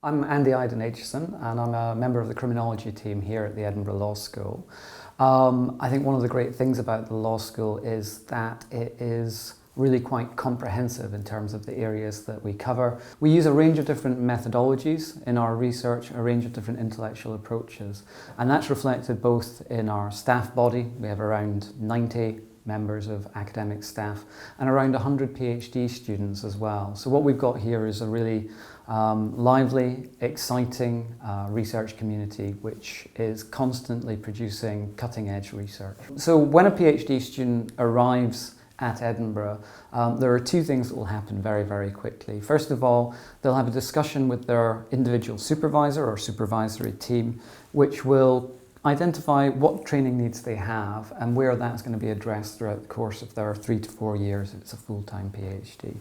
I'm Andy Aydin-Aitchison and I'm a member of the criminology team here at the Edinburgh Law School. I think one of the great things about the law school is that it is really quite comprehensive in terms of the areas that we cover. We use a range of different methodologies in our research, a range of different intellectual approaches, and that's reflected both in our staff body. We have around 90 members of academic staff and around 100 PhD students as well. So what we've got here is a really lively, exciting research community which is constantly producing cutting-edge research. So when a PhD student arrives at Edinburgh, there are two things that will happen very, very quickly. First of all, they'll have a discussion with their individual supervisor or supervisory team, which will identify what training needs they have and where that's going to be addressed throughout the course of their 3 to 4 years if it's a full-time PhD.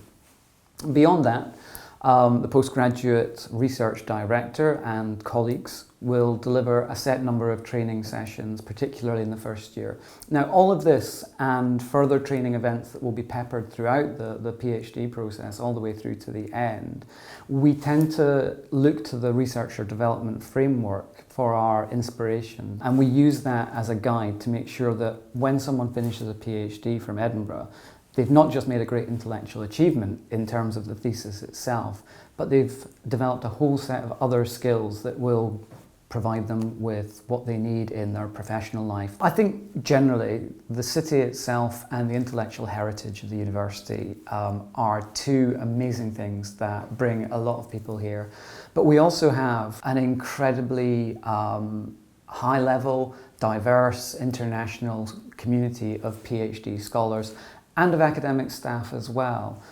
Beyond that, the postgraduate research director and colleagues will deliver a set number of training sessions, particularly in the first year. Now, all of this and further training events that will be peppered throughout the PhD process all the way through to the end, we tend to look to the researcher development framework for our inspiration, and we use that as a guide to make sure that when someone finishes a PhD from Edinburgh, they've not just made a great intellectual achievement in terms of the thesis itself, but they've developed a whole set of other skills that will provide them with what they need in their professional life. I think generally the city itself and the intellectual heritage of the university are two amazing things that bring a lot of people here. But we also have an incredibly high-level, diverse, international community of PhD scholars and of academic staff as well.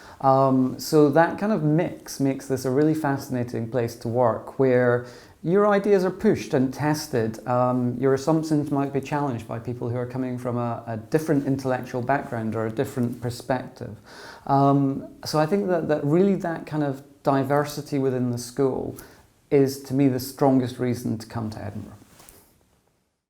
So that kind of mix makes this a really fascinating place to work, where your ideas are pushed and tested. Your assumptions might be challenged by people who are coming from a different intellectual background or a different perspective. So I think that really that kind of diversity within the school is, to me, the strongest reason to come to Edinburgh.